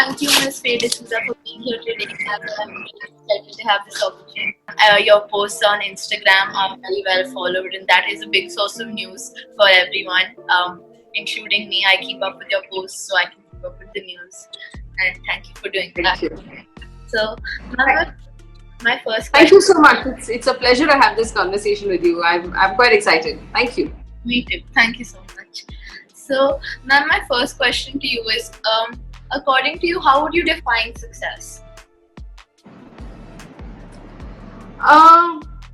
thank you, Ms. Faye D'souza, for being here today. I'm really excited to have this opportunity. Your posts on Instagram are very well followed, and that is a big source of news for everyone, including me. I keep up with your posts so I can keep up with the news. And thank you for doing that. Thank you. So, my first question. Thank you so much. It's a pleasure to have this conversation with you. I'm quite excited. Thank you. Me too. Thank you so much. So, ma'am, my first question to you is, according to you, how would you define success?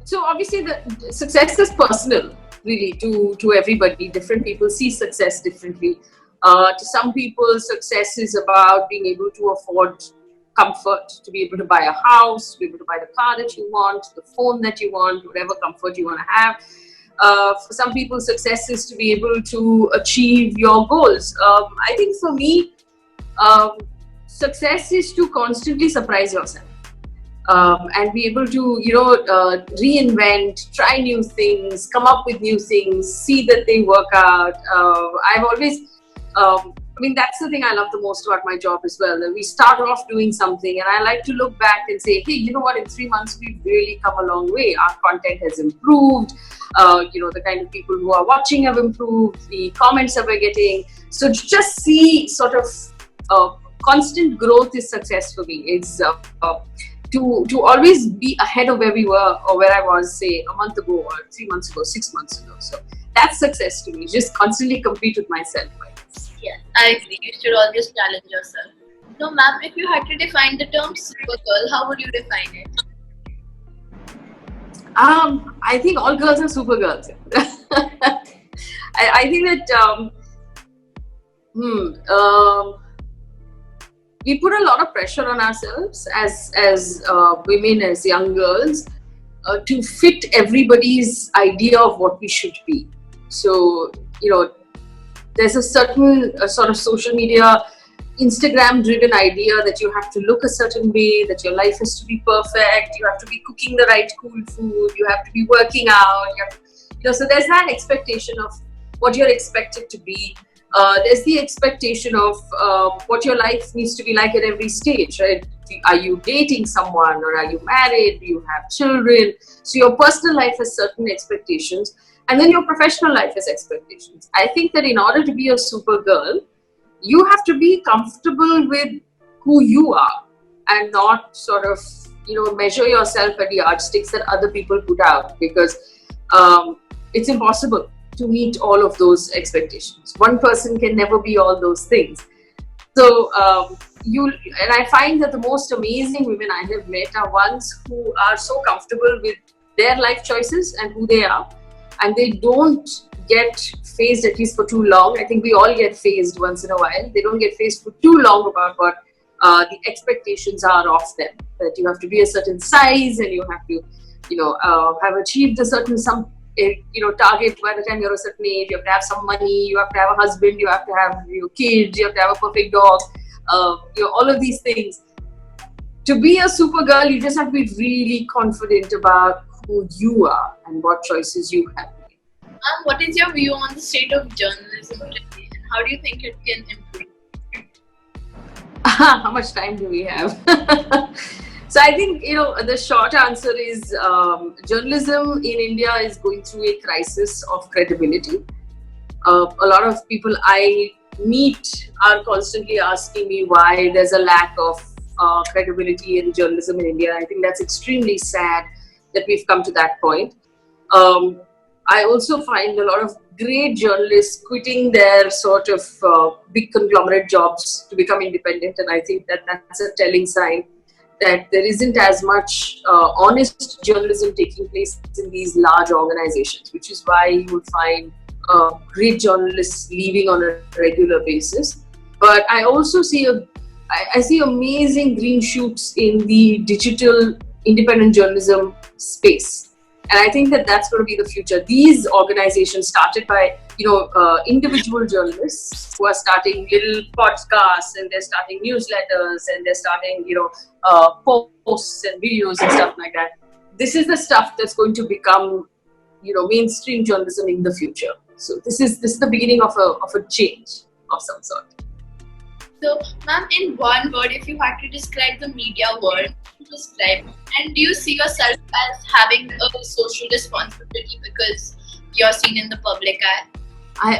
So obviously the success is personal, really, to everybody. Different people see success differently. To some people, success is about being able to afford comfort, to be able to buy a house, to be able to buy the car that you want, the phone that you want, whatever comfort you want to have. For some people, success is to be able to achieve your goals. I think for me, success is to constantly surprise yourself. And be able to, reinvent, try new things, come up with new things, see that they work out. I've always, that's the thing I love the most about my job as well. We start off doing something and I like to look back and say, hey, you know what, in 3 months, we've really come a long way. Our content has improved. The kind of people who are watching have improved. The comments that we're getting. So just see sort of constant growth is success for me. It's to always be ahead of where we were or where I was, say, a month ago or 3 months ago, 6 months ago. So that's success to me. Just constantly compete with myself. Yes, I agree. You should always challenge yourself. So, ma'am, if you had to define the term supergirl, how would you define it? I think all girls are supergirls. I think that we put a lot of pressure on ourselves as women, as young girls, to fit everybody's idea of what we should be. So, there's a certain sort of social media, Instagram-driven idea that you have to look a certain way, that your life has to be perfect, you have to be cooking the right cool food, you have to be working out. So there's that expectation of what you're expected to be. There's the expectation of what your life needs to be like at every stage, right? Are you dating someone or are you married? Do you have children? So your personal life has certain expectations. And then your professional life has expectations. I think that in order to be a supergirl, you have to be comfortable with who you are and not sort of, measure yourself at the yardsticks that other people put out, because it's impossible to meet all of those expectations. One person can never be all those things. So and I find that the most amazing women I have met are ones who are so comfortable with their life choices and who they are. And they don't get phased, at least for too long. I think we all get phased once in a while. They don't get phased for too long about what the expectations are of them. That you have to be a certain size and you have to, have achieved a certain target by the time you're a certain age. You have to have some money. You have to have a husband. You have to have kids. You have to have a perfect dog. All of these things. To be a supergirl, you just have to be really confident about who you are and what choices you have made. What is your view on the state of journalism today, and how do you think it can improve? How much time do we have? So I think, the short answer is journalism in India is going through a crisis of credibility. A lot of people I meet are constantly asking me why there's a lack of credibility in journalism in India. I think that's extremely sad that we've come to that point. I also find a lot of great journalists quitting their sort of big conglomerate jobs to become independent, and I think that that's a telling sign that there isn't as much honest journalism taking place in these large organizations, which is why you will find great journalists leaving on a regular basis. But I also see I see amazing green shoots in the digital independent journalism space. And I think that that's going to be the future. These organizations started by, individual journalists who are starting little podcasts, and they're starting newsletters, and they're starting, posts and videos and stuff like that. This is the stuff that's going to become, mainstream journalism in the future. So this is the beginning of a change of some sort. So, ma'am, in one word, if you had to describe the media world, describe, and do you see yourself as having a social responsibility because you're seen in the public eye?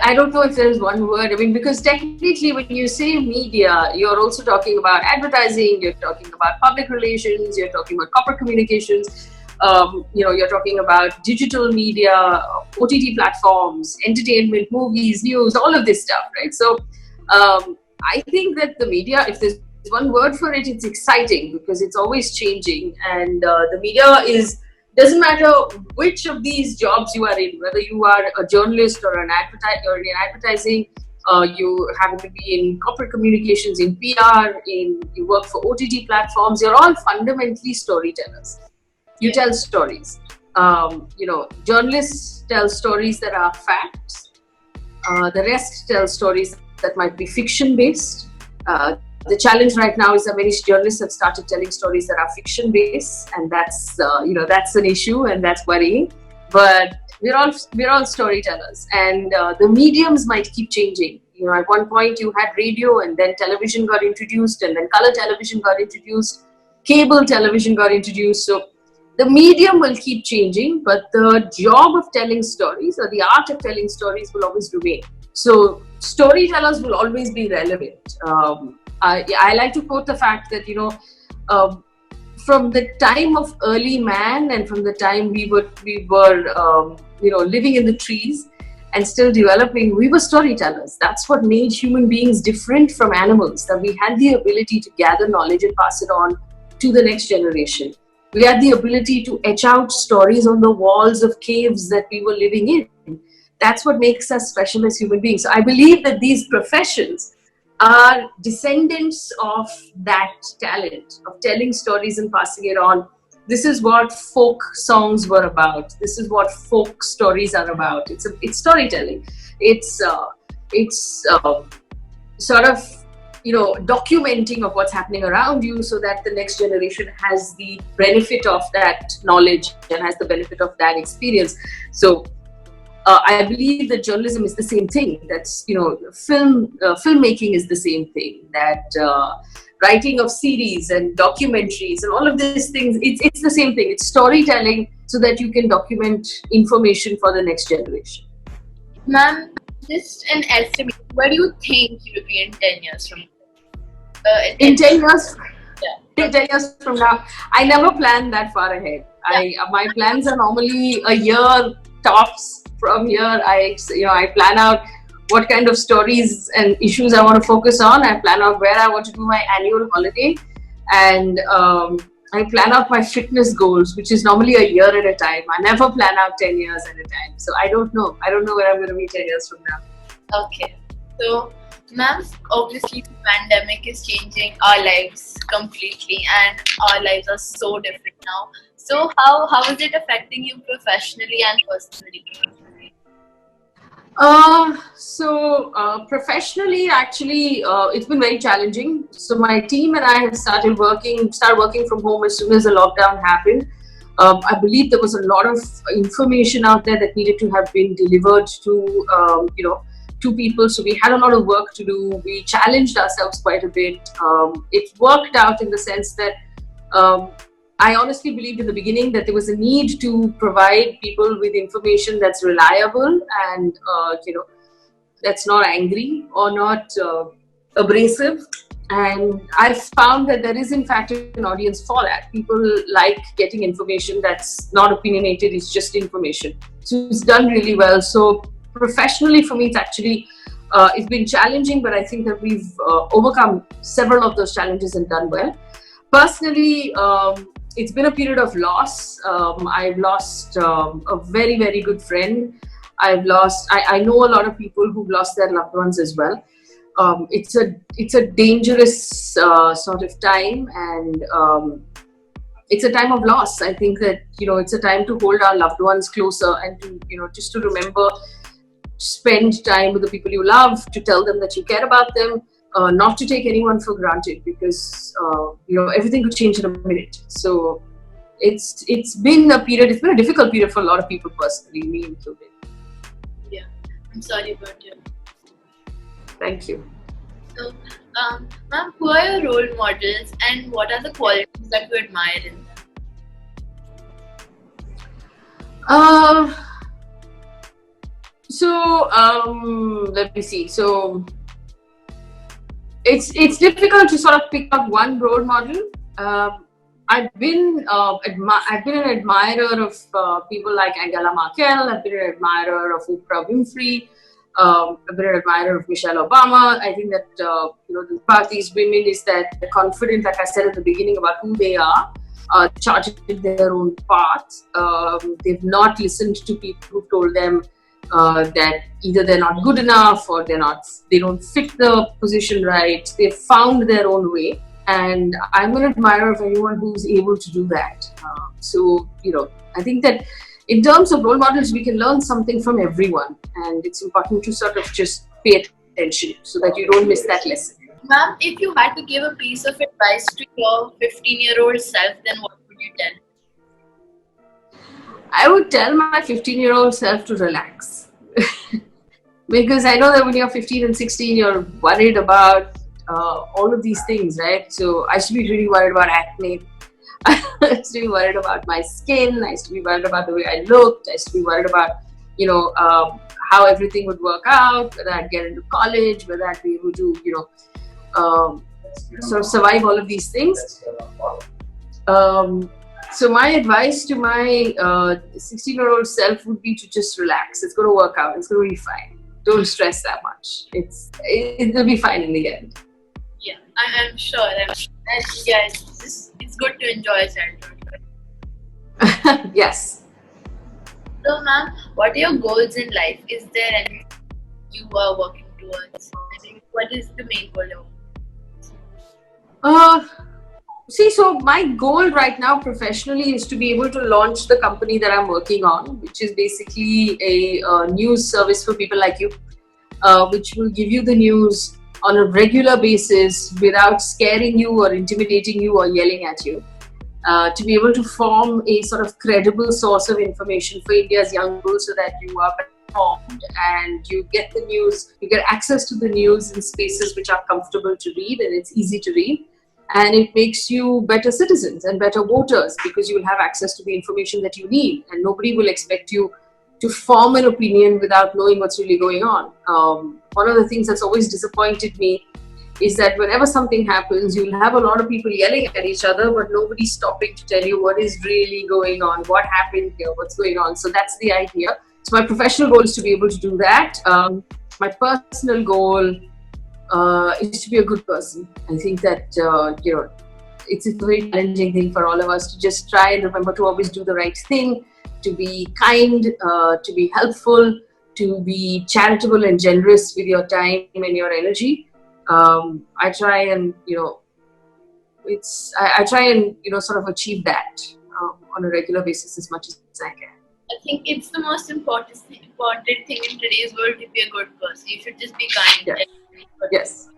I don't know if there's one word. I mean, because technically, when you say media, you're also talking about advertising, you're talking about public relations, you're talking about corporate communications, you're talking about digital media, OTT platforms, entertainment, movies, news, all of this stuff, right? So, I think that the media, if there's one word for it, it's exciting because it's always changing, and the media doesn't matter which of these jobs you are in, whether you are a journalist or in advertising, you happen to be in corporate communications, in PR, you work for OTT platforms, you're all fundamentally storytellers. You tell stories. Journalists tell stories that are facts. The rest tell stories that might be fiction based. The challenge right now is that many journalists have started telling stories that are fiction based, and that's an issue, and that's worrying. But we're all storytellers, and the mediums might keep changing. At one point you had radio, and then television got introduced, and then color television got introduced, cable television got introduced. So the medium will keep changing, but the job of telling stories, or the art of telling stories, will always remain. So storytellers will always be relevant. I like to quote the fact that from the time of early man, and from the time we were living in the trees and still developing, we were storytellers. That's what made human beings different from animals, that we had the ability to gather knowledge and pass it on to the next generation. We had the ability to etch out stories on the walls of caves that we were living in. That's what makes us special as human beings. So I believe that these professions are descendants of that talent of telling stories and passing it on. This is what folk songs were about. This is what folk stories are about. It's storytelling. It's sort of documenting of what's happening around you, so that the next generation has the benefit of that knowledge and has the benefit of that experience. So I believe that journalism is the same thing. That's filmmaking is the same thing. That writing of series and documentaries and all of these things, it's the same thing. It's storytelling so that you can document information for the next generation. Ma'am, just an estimate. Where do you think you will be in 10 years from now? In 10 years? Yeah. In 10 years from now, I never plan that far ahead. Yeah. My plans are normally a year tops. From here, I plan out what kind of stories and issues I want to focus on. I plan out where I want to do my annual holiday, and I plan out my fitness goals, which is normally a year at a time. I never plan out 10 years at a time. So I don't know where I'm going to be 10 years from now. Okay. So, ma'am, obviously the pandemic is changing our lives completely, and our lives are so different now. So how is it affecting you professionally and personally? Professionally, actually, it's been very challenging. So my team and I have started working from home as soon as the lockdown happened. I believe there was a lot of information out there that needed to have been delivered to people. So we had a lot of work to do. We challenged ourselves quite a bit. It worked out in the sense that I honestly believed in the beginning that there was a need to provide people with information that's reliable and that's not angry or not abrasive. And I've found that there is in fact an audience for that. People like getting information that's not opinionated, it's just information. So it's done really well. So professionally for me, it's been challenging, but I think that we've overcome several of those challenges and done well. Personally, it's been a period of loss. I've lost a very, very good friend. I know a lot of people who've lost their loved ones as well. It's a dangerous sort of time, and it's a time of loss. I think that it's a time to hold our loved ones closer and to just to remember, spend time with the people you love, to tell them that you care about them. Not to take anyone for granted, because everything could change in a minute. So it's been a difficult period for a lot of people personally, me included. Yeah, I'm sorry about you. Thank you. So, ma'am, who are your role models and what are the qualities that you admire in them? Uh, Let me see. So it's difficult to sort of pick out one role model. I've been an admirer of people like Angela Merkel. I've been an admirer of Oprah Winfrey. I've been an admirer of Michelle Obama. I think that about these women is that they're confident, like I said at the beginning, about who they are. Charted their own path. They've not listened to people who told them that either they're not good enough or they don't fit the position right. They've found their own way, and I'm an admirer of anyone who's able to do that. I think that in terms of role models, we can learn something from everyone, and it's important to sort of just pay attention so that you don't miss that lesson. Ma'am, if you had to give a piece of advice to your 15-year-old self, then what would you tell? I would tell my 15-year-old self to relax. Because I know that when you're 15 and 16, you're worried about all of these things, right? So I used to be really worried about acne. I used to be worried about my skin. I used to be worried about the way I looked. I used to be worried about, how everything would work out, whether I'd get into college, whether I'd be able to, sort of survive all of these things. So my advice to my 16-year-old self would be to just relax. It's going to work out. It's going to be fine. Don't stress that much. It'll be fine in the end. Yeah, I'm sure. Yeah, it's good to enjoy childhood. Yes. So, ma'am, what are your goals in life? Is there anything you are working towards? I think, what is the main goal? So my goal right now professionally is to be able to launch the company that I'm working on, which is basically a news service for people like you, which will give you the news on a regular basis without scaring you or intimidating you or yelling at you. To be able to form a sort of credible source of information for India's young people so that you are informed and you get the news, you get access to the news in spaces which are comfortable to read and it's easy to read. And it makes you better citizens and better voters because you will have access to the information that you need, and nobody will expect you to form an opinion without knowing what's really going on. One of the things that's always disappointed me is that whenever something happens, you'll have a lot of people yelling at each other, but nobody's stopping to tell you what is really going on, what happened here, what's going on. So that's the idea. So my professional goal is to be able to do that. My personal goal is to be a good person. I think that it's a very challenging thing for all of us to just try and remember to always do the right thing, to be kind, to be helpful, to be charitable and generous with your time and your energy. I try and sort of achieve that on a regular basis as much as I can. I think it's the most important thing in today's world to be a good person. You should just be kind. Yeah. Yes.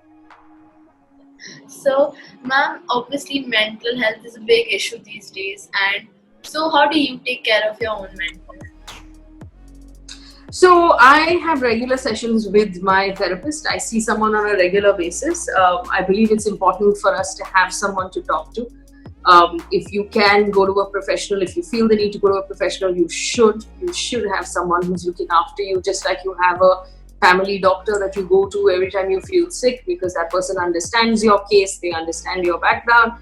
So, ma'am, obviously mental health is a big issue these days. And so how do you take care of your own mental health? So I have regular sessions with my therapist. I see someone on a regular basis. I believe it's important for us to have someone to talk to. If you can go to a professional, if you feel the need to go to a professional, you should have someone who's looking after you, just like you have a family doctor that you go to every time you feel sick, because that person understands your case, they understand your background.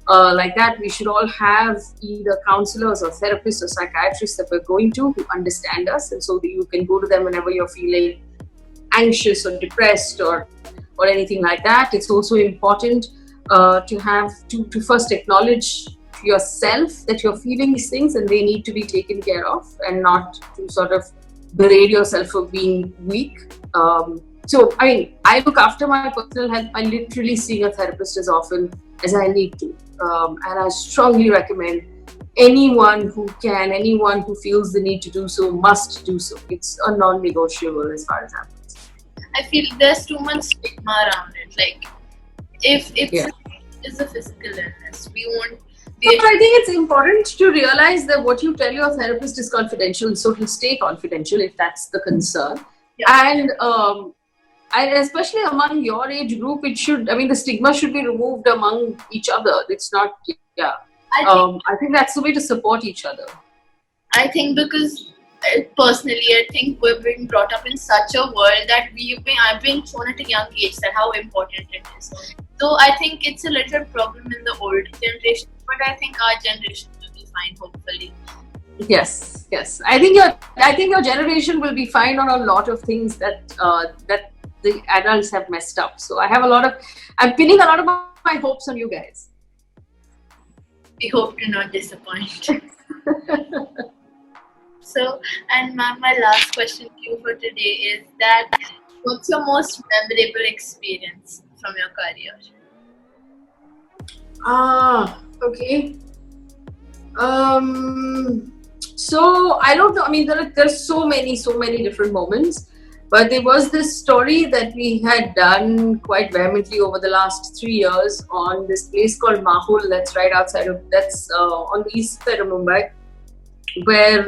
Like that, we should all have either counselors or therapists or psychiatrists that we're going to who understand us, and so that you can go to them whenever you're feeling anxious or depressed or anything like that. It's also important to first acknowledge yourself that you're feeling these things and they need to be taken care of, and not to sort of berate yourself for being weak. So I look after my personal health by literally seeing a therapist as often as I need to, and I strongly recommend anyone who feels the need to do so must do so. It's a non-negotiable as far as I'm concerned. I feel there's too much stigma around it. Like, if it's a physical illness, we won't. But I think it's important to realize that what you tell your therapist is confidential, so it will stay confidential if that's the concern. Yeah. And especially among your age group, it should. I mean, the stigma should be removed among each other. It's not. Yeah. I think that's the way to support each other. I think because personally, I think we've been brought up in such a world that I've been shown at a young age that how important it is. So I think it's a little problem in the old generation, but I think our generation will be fine, hopefully. Yes. I think your generation will be fine on a lot of things that the adults have messed up. So I'm pinning a lot of my hopes on you guys. We hope to not disappoint. So, and ma'am, my last question to you for today is that what's your most memorable experience from your career? Okay. So I don't know. I mean, there's so many different moments, but there was this story that we had done quite vehemently over the last 3 years on this place called Mahul. That's right outside of on the east side of Mumbai, where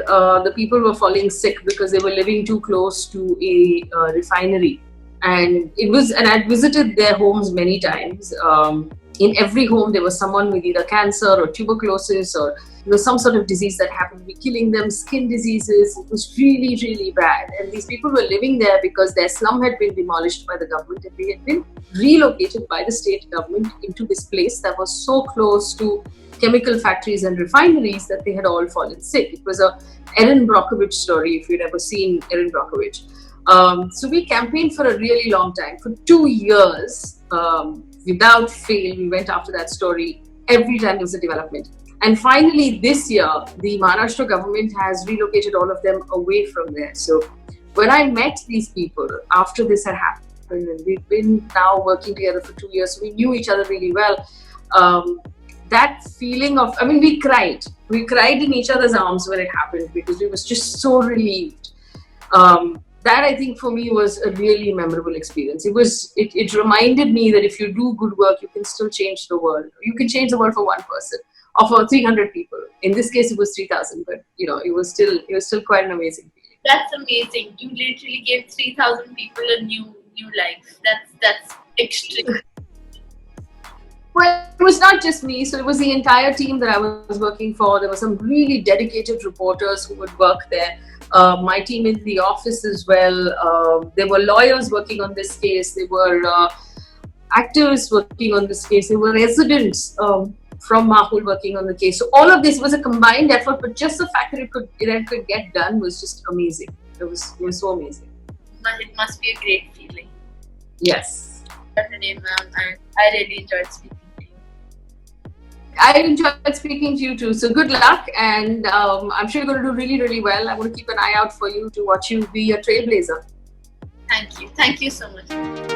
the people were falling sick because they were living too close to a refinery. And I'd visited their homes many times. In every home, there was someone with either cancer or tuberculosis or some sort of disease that happened to be killing them, skin diseases. It was really, really bad. And these people were living there because their slum had been demolished by the government and they had been relocated by the state government into this place that was so close to chemical factories and refineries that they had all fallen sick. It was a Erin Brockovich story, if you'd ever seen Erin Brockovich. So we campaigned for a really long time. For 2 years, without fail, we went after that story every time there was a development. And finally, this year, the Maharashtra government has relocated all of them away from there. So when I met these people after this had happened, and we've been now working together for 2 years, so we knew each other really well. That feeling of, I mean, we cried in each other's arms when it happened because we was just so relieved. That I think for me was a really memorable experience. It reminded me that if you do good work, you can still change the world. You can change the world for one person or for 300 people. In this case, it was 3,000, but it was still quite an amazing feeling. That's amazing. You literally gave 3,000 people a new life. That's extreme. Well, it was not just me. So it was the entire team that I was working for. There were some really dedicated reporters who would work there. My team in the office as well. There were lawyers working on this case. There were activists working on this case. There were residents from Mahul working on the case. So all of this was a combined effort, but just the fact that it could get done was just amazing. It was so amazing. It must be a great feeling. Yes. Today, ma'am, and I really enjoyed speaking to you. I enjoyed speaking to you too. So good luck, and I'm sure you're going to do really, really well. I'm going to keep an eye out for you to watch you be a trailblazer. Thank you. Thank you so much.